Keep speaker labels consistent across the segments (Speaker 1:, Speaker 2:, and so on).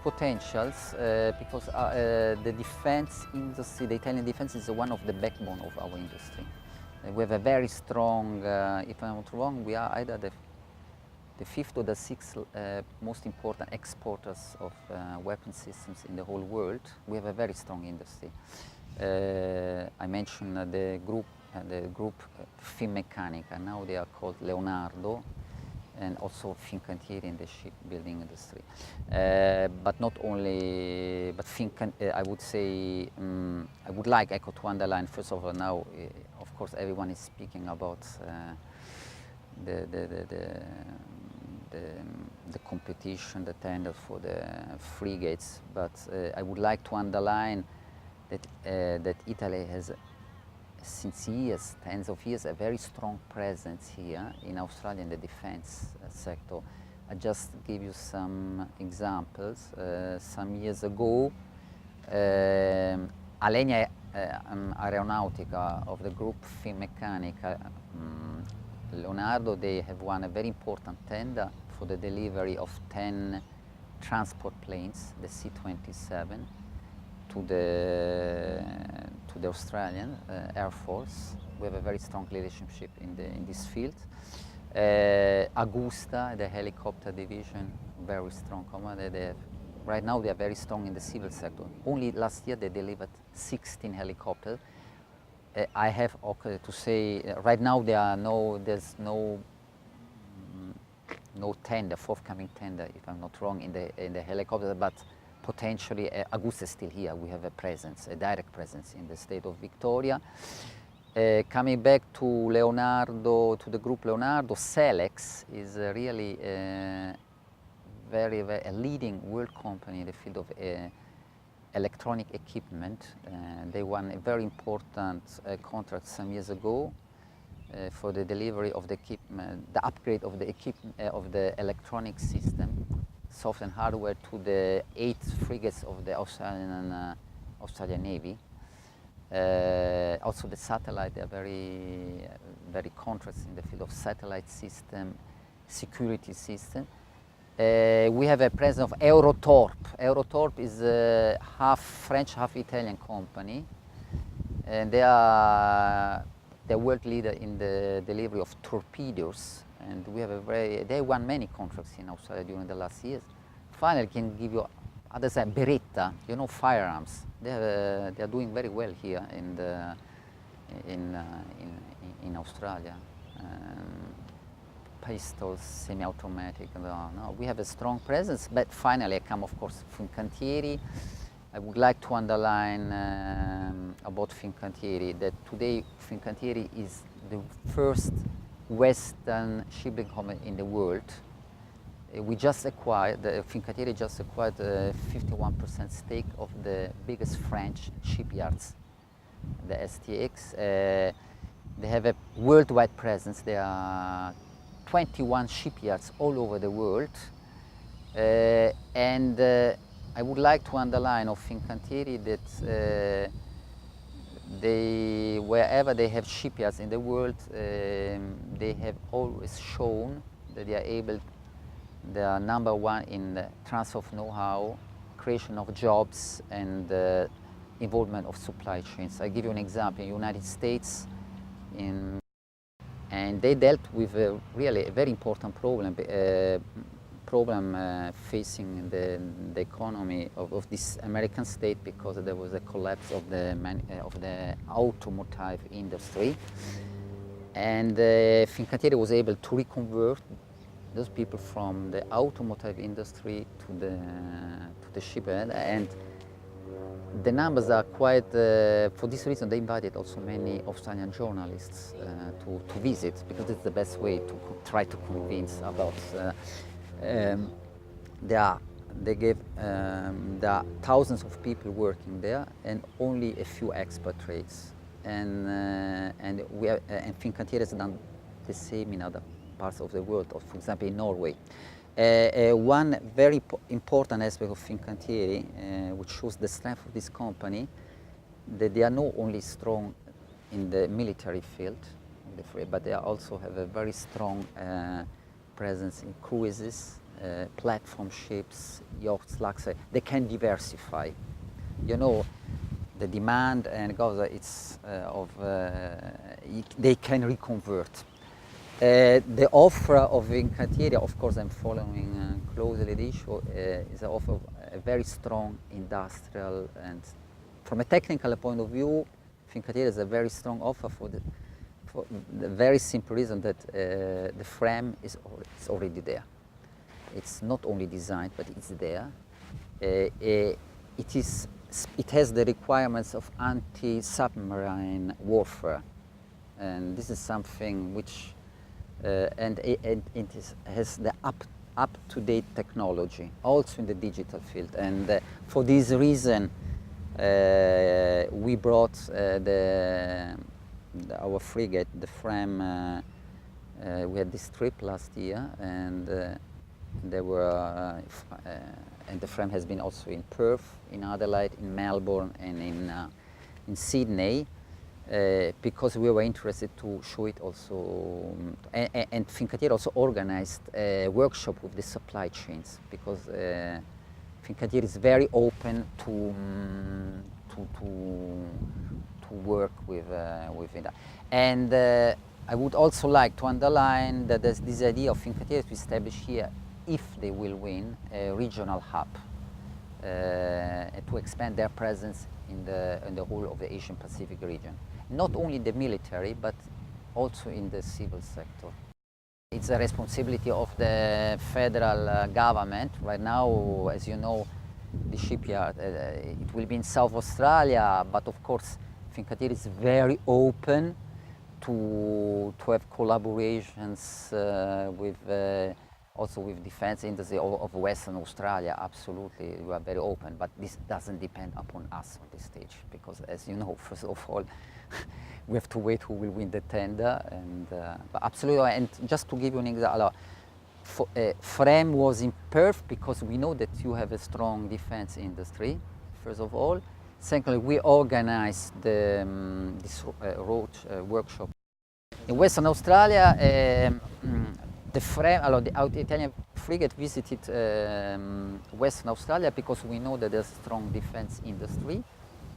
Speaker 1: potentials because the defense industry, the Italian defense, is one of the backbone of our industry. We have a very strong, if I'm not wrong, we are either the fifth or the sixth most important exporters of weapon systems in the whole world. We have a very strong industry. I mentioned the group Finmeccanica. Now they are called Leonardo, and also Fincantieri in the shipbuilding industry. But not only, but I would say, I would like to underline, first of all, now, of course, everyone is speaking about the competition, the tenders for the frigates, but I would like to underline that Italy has, since years, tens of years, a very strong presence here in Australia in the defense sector. I just give you some examples. Some years ago, Alenia Aeronautica of the group Finmeccanica, Leonardo, they have won a very important tender for the delivery of 10 transport planes, the C-27, to the Australian Air Force. We have a very strong relationship in this field. Agusta, the helicopter division, very strong commander. Right now they are very strong in the civil sector. Only last year they delivered 16 helicopters. I have to say, right now there's no tender, forthcoming tender, if I'm not wrong, in the helicopter, but potentially Augusta is still here. We have a presence, a direct presence in the state of Victoria. Coming back to Leonardo, to the group Leonardo, Selex is really a leading world company in the field of electronic equipment. They won a very important contract some years ago for the delivery of the equipment, the upgrade of the equipment of the electronic system, software and hardware, to the 8 frigates of the Australian Navy. Also the satellite, they are very contracts in the field of satellite system, security system. We have a presence of Eurotorp. Eurotorp is a half French, half Italian company, and they are the world leader in the delivery of torpedoes. And we have they won many contracts in Australia during the last years. Finally, I can give you other side, Beretta, you know, firearms. They are doing very well here in Australia. Pistols, semi-automatic. No, we have a strong presence, but finally I come, of course, Fincantieri. I would like to underline about Fincantieri that today Fincantieri is the first Western shipbuilding company in the world. We just acquired, Fincantieri just acquired a 51% stake of the biggest French shipyards, the STX. They have a worldwide presence. There are 21 shipyards all over the world. And I would like to underline of Fincantieri that wherever they have shipyards in the world, they have always shown that they are number one in the transfer of know-how, creation of jobs, and involvement of supply chains. I give you an example. In the United States, and they dealt with really a very important problem facing the economy of this American state, because there was a collapse of the automotive industry, and Fincantieri was able to reconvert those people from the automotive industry to the shipyard, and the numbers are quite, for this reason they invited also many Australian journalists to visit, because it's the best way to try to convince about, there are thousands of people working there and only a few expatriates, and Fincantieri has done the same in other parts of the world, or for example in Norway. One very important aspect of Fincantieri, which shows the strength of this company, that they are not only strong in the military field, but they also have a very strong presence in cruises, platform ships, yachts, luxury. They can diversify. You know, the demand and it's they can reconvert. The offer of Fincantieri, of course, I'm following closely the issue, is an offer of a very strong industrial, and from a technical point of view, Fincantieri is a very strong offer for the very simple reason that the frame is already there. It's not only designed, but it's there. It has the requirements of anti-submarine warfare, and this is something which and it has the up-to-date technology, also in the digital field. And for this reason, we brought our frigate, the frame. We had this trip last year, and there were, and the frame has been also in Perth, in Adelaide, in Melbourne, and in Sydney. Because we were interested to show it also, and Fincantieri also organized a workshop with the supply chains, because Fincantieri is very open to work with it. And I would also like to underline that there's this idea of Fincantieri to establish here, if they will win, a regional hub to expand their presence in the whole of the Asian Pacific region. Not only the military, but also in the civil sector. It's a responsibility of the federal government. Right now, as you know, the shipyard, it will be in South Australia, but of course, Fincantieri is very open to have collaborations with also with defense industry of Western Australia. Absolutely, we are very open, but this doesn't depend upon us on this stage, because as you know, first of all, we have to wait who will win the tender. And but absolutely, and just to give you an example, frame was in Perth because we know that you have a strong defense industry, first of all. Secondly, we organized this road workshop in Western Australia. The Italian frigate visited Western Australia because we know that there's a strong defense industry,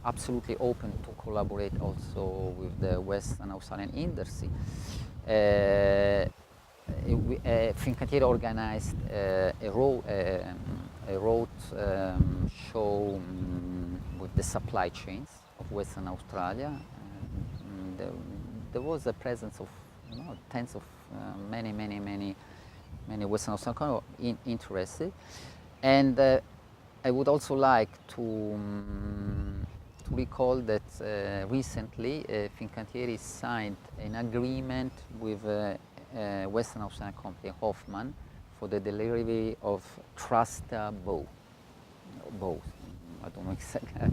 Speaker 1: absolutely open to collaborate also with the Western Australian industry. Fincantieri organized a road show with the supply chains of Western Australia. There was a presence of tens of many Western Australians interested. And I would also like to recall that recently Fincantieri signed an agreement with Western Australian company Hoffman for the delivery of thruster bows. I don't know exactly.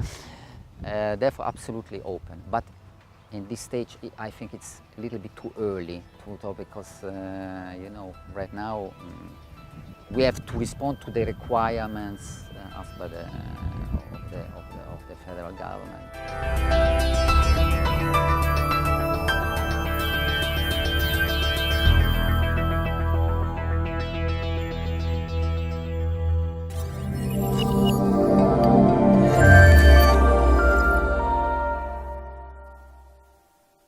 Speaker 1: Therefore, absolutely open. But in this stage, I think it's a little bit too early to talk, because you know, right now we have to respond to the requirements asked by the federal government.